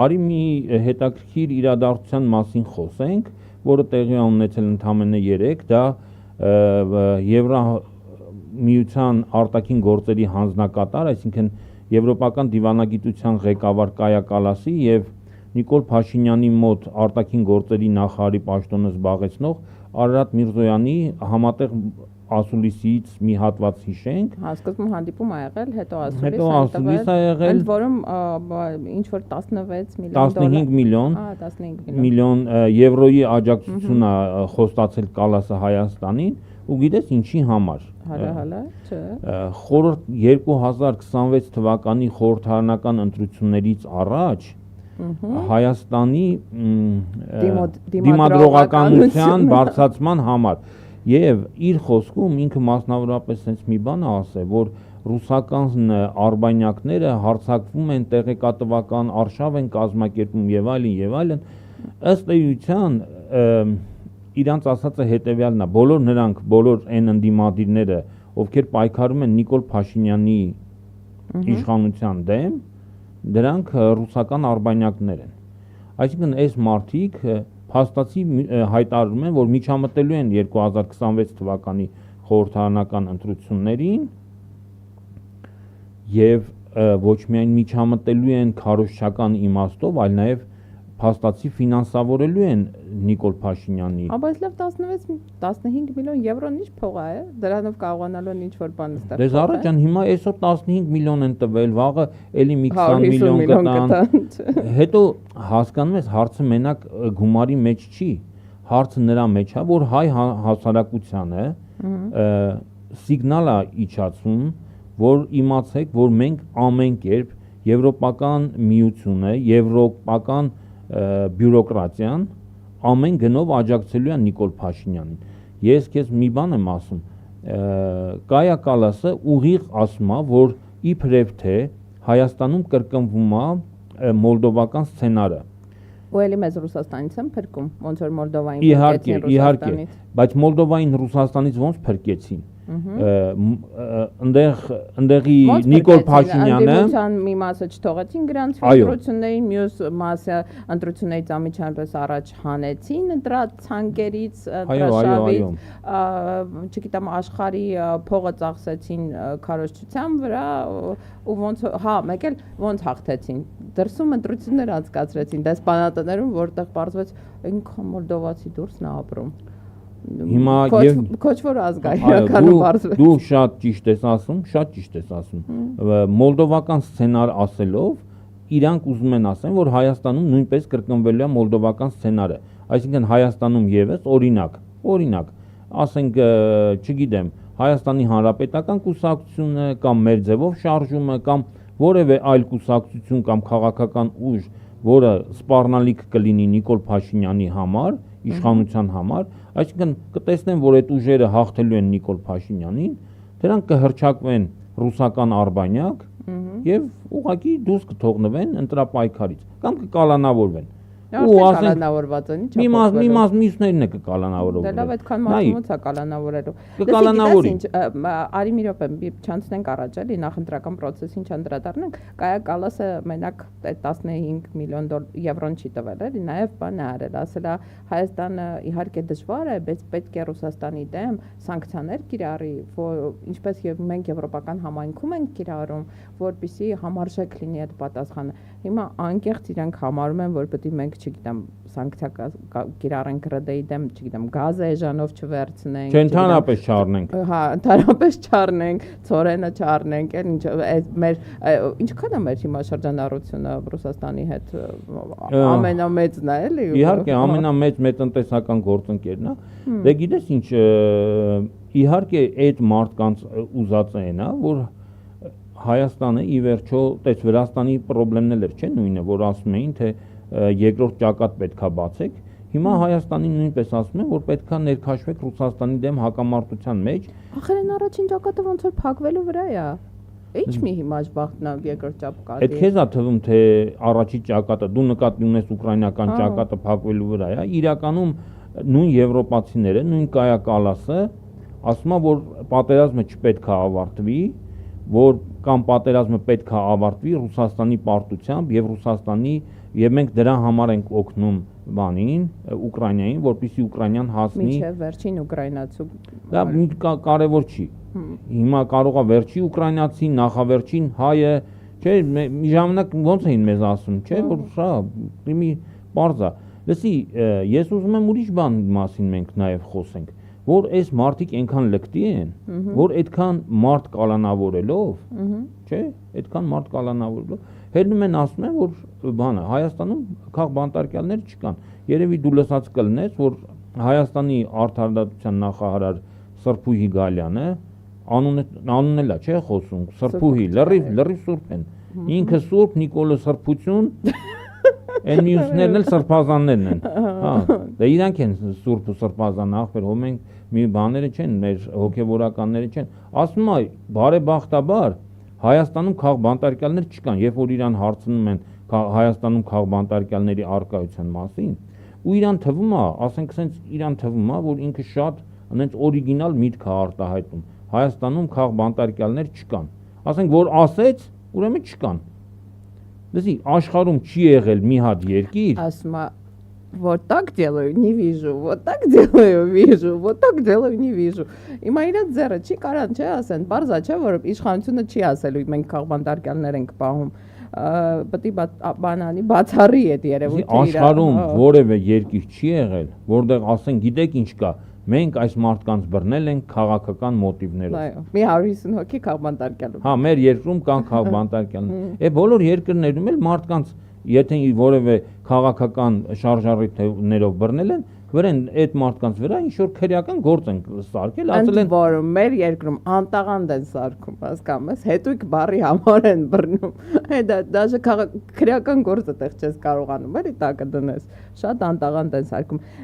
Արի մի հետաքրքիր իրադարձության մասին խոսենք, որը տեղի ունեցել ընդամենը 3, դա Եվրամիության արտաքին գործերի հանձնակատար, այսինքն Եվրոպական դիվանագիտության ղեկավար Կայա Կալասի եւ Նիկոլ Փաշինյանի մոտ արտաքին գործերի նախարարի պաշտոնը զբաղեցնող Արարատ Միրզոյանի համատեղ ասուլիսից մի հատված հիշենք։ Սկզբում հանդիպում ա եղել, հետո ասուլիս ա եղել, ընդ որում ինչ որ 16 միլիոն 15 միլիոն եվրոյի աջակցություն ա խոստացել Կալասը Հայաստանին, ու գիտես ինչի համար։ Հալա, չէ։ Խորհրդ 2026 թվականի խորհրդարանական ընտրություններից առաջ Հայաստանի դիմադրողականության բարձրացման համար եւ իր խոսքում ինքը մասնավորապես sense մի բան ասել, որ ռուսական արբանյակները հարձակվում են, տեղեկատվական արշավ են կազմակերպում եւ այլն, ըստ էության իրանց ասածը հետեւյալն է, բոլոր այն ընդդիմադիրները, ովքեր պայքարում են Նիկոլ Փաշինյանի իշխանության դեմ, դրանք ռուսական արբանյակներ են։ Այսինքն այս մարդիկ փաստացի հայտարարում են, որ միջամտելու են 2026 թվականի խորհրդարանական ընտրություններին եւ ոչ միայն միջամտելու են քարոզչական իմաստով, այլ նաեւ փաստացի ֆինանսավորելու են Նիկոլ Փաշինյանի։ Բայց լավ 16-15 միլիոն եվրոն ինչ փող է, դրանով կարողանալու են ինչ որ բան ստեղծել։ Դե Զարա ջան, հիմա այսօր 15 միլիոն են տվել, վաղը էլի մի 20 միլիոն կտան։ Հետո հասկանում ես, հարցը մենակ գումարի մեջ չի, հարցը նրա մեջ է, որ հայ հասարակությանը սիգնալ է իջացում, որ իմացեք, որ մենք ամեն կերպ Եվրոպական միությունը, եվրոպական բյուրոկրատիան ամեն գնով աջակցելու է Նիկոլ Փաշինյանին։ Ես քեզ մի բան եմ ասում, Կայա Կալասը ուղիղ ասում է, որ իբրև թե Հայաստանում կրկնվում է մոլդովական սցենարը։ Ու էլի մեզ Ռուսաստանից են փրկում, ոնց որ Մոլդովային փրկեցին Ռուսաստանից։ Բայց Մոլդովային Ռուսաստանից ոնց փրկեցին։ Ընդեղի Նիկոլ Փաշինյանը մի մասը չթողեցին գրանց ընտրություններին, մյուս մասը ընտրություններից ամիջապես առաջ հանեցին դրա ցանկերից, դրաշավից, չգիտեմ, աշխարհի փողը ծախսեցին քարոզչության վրա ու ոնց մեկ էլ ոնց հաղթեցին, դրսում ընտրություններ անցկացրեցին դեսպանատներում, որտեղ պարզվեց ինքան մոլդովացի դուրսն է ապրում։ Հիմա քոչվոր ազգայնականը բարձր։ Դու շատ ճիշտ ես ասում, մոլդովական սցենար ասելով, իրանք ուզում են ասեն, որ Հայաստանում նույնպես կրկնվելու է մոլդովական սցենարը, այսինքն Հայաստանում եւս օրինակ, ասենք, չգիտեմ, Հայաստանի Հանրապետական կուսակցությունը կամ մեր ձևով շարժումը կամ որևէ այլ կուսակցություն կամ քաղաքական ուժ, որը սպառնալիք կլինի Նիկոլ Փաշինյանի համար, իշխանության համար, այսինքն կտեսնեն, որ այդ ուժերը հաղթելու են Նիկոլ Փաշինյանին, դրանք կհռչակվեն ռուսական արբանյակ եւ ուղղակի դուրս կթողնվեն ընտրապայքարից կամ կկալանավորվեն։ Ու կալանավորված են, ինչ մյուսներն է կկալանավորվեն։ Դե լավ, այդքան մարդումից է կալանավորելու։ Կկալանավորի։ Արի մի րոպե, չանցնենք առաջ, էլի նախընտրական process-ին չանդրադառնանք, Կայա Կալասը մենակ 15 միլիոն եվրոն չի տվել, էլի, նաև բան է արել, ասել է Հայաստանը իհարկե դժվար է, բայց պետք է Ռուսաստանի դեմ սանկցիաներ կիրառի, ինչպես եւ մենք եվրոպական համայնքում ենք կիրառում, որպեսզի համարժեք լինի այդ պատասխանը։ Հիմա անկեղծ իրանք համարում են, որ պետք է մենք չգիտեմ, սանկցիա կիրառենք ՌԴ-ի դեմ, չգիտեմ, գազը էժանով չվերցնենք, ընդհանրապես չառնենք։ Հա, ընդհանրապես չառնենք, ցորենը չառնենք, մեր ինչքան է մեր հիմա շրջանառությունը Ռուսաստանի հետ ամենամեծն է, էլի։ Իհարկե, ամենամեծ մեծտնտեսական գործընկերն է։ Դե գիտես ինչ, իհարկե այդ մարդկանց ուզածը այն է, որ Հայաստանը ի վերջո, տես Վրաստանի խնդիրներ չեն նույնը, որ ասում էին, թե երկրորդ ճակատ պետքա բացեք, հիմա Հայաստանին նույնպես ասում են, որ պետքա ներքաշվեք Ռուսաստանի դեմ հակամարտության մեջ։ Ախր այն առաջին ճակատը ոնց որ փակվելու վրա է։ Ինչ մի հիմա ժբախտնա երկրորդ ճակատի։ Այդ քեզ է թվում, թե առաջի ճակատը, դու նկատի ունես ուկրաինական ճակատը փակվելու վրա է, իրականում նույն եվրոպացիները, նույն Կայա Կալասը ասում է, որ պատերազմը չպետք է ավարտվի, որ կամ պատերազմը պետք է ավարտվի Ռուսաստանի պարտությամբ եւ Ռուսաստանի եւ մենք դրա համար ենք օգնում բանին, Ուկրաինային, որպեսզի Ուկրաինան հասնի։ Մինչև վերջին ուկրաինացու։ Դա կարևոր չի։ Հիմա կարող է վերջի ուկրաինացի, նախավերջին հայը, չէ, մի ժամանակ ոնց էին մեզ ասում, չէ, որ սա մի բարձ է։ Լսի, ես ուզում եմ ուրիշ բան մասին մենք նաեւ խոսենք, որ այս մարդիկ այնքան լկտի են, որ այդքան մարդ կալանավորելով, չէ, այդքան մարդ կալանավորելով, հելնում են ասում են, որ բանը Հայաստանում քաղ բանտարկյալներ չկան։ Երևի դու լսած կլնես, որ Հայաստանի արտարդատության նախարար Սրբուհի Գալյանը անունն էլա, չէ, խոսում, Սրբուհի, լրիվ սուրբ են։ Ինքը սուրբ Նիկոլը Սրբություն, այն մյուսներն էլ սրբազաններն են։ Հա, դա իրանք են սուրբ ու սրբազան ախպեր, հո մենք մի բաները չեն, մեր հոգևորականները չեն։ Ասում է, բարեբախտաբար Հայաստանում քաղ բանտարկյալներ չկան, երբ որ իրան հարցնում են Հայաստանում քաղ բանտարկյալների արկայության մասին, ու իրան թվում է, ասենք ասենց իրան թվում է, որ ինքը շատ այնց օրիգինալ միտք է արտահայտում։ Հայաստանում քաղ бантարկյալներ չկան։ Ասենք որ ասեց, ուրեմն չկան։ Լսի, աշխարհում չի եղել մի հատ երկիր, ասում է вот так делаю, не вижу, вот так делаю, вижу, вот так делаю, не вижу։ Հիմա իրաց ձեռը չի կարան, չէ, ասեն, բարձա չէ, որ իշխանությունը չի ասելու մենք քաղ բանտարկյալներ ենք պահում։ Պետք է բանանի բացառի այդ երևույթը։ Աշխարհում որևէ երկիր չի եղել, որտեղ ասեն, գիտեք ինչ կա, մենք այս մարդկանց բռնել ենք քաղաքական մոտիվներով։ Այո, մի 150 հոգի քաղ բանտարկյալով։ Հա, մեր երկրում կան քաղ բանտարկյալներ։ Է բոլոր երկրներում էլ մարդկանց եթե որևէ քաղաքական շարժառիթներով բռնել են, վրան այդ մարդկանց վրա ինչ որ քրեական գործ են սարքել, ասել են, որ մեր երկրում անտաղանդ են սարքում, հասկանում ես, հետույք բարի համար են բռնում։ Դա դաժե քրեական գործը տեղ չես կարողանում, էլի տակը դնես։ Շատ անտաղանդ են սարքում։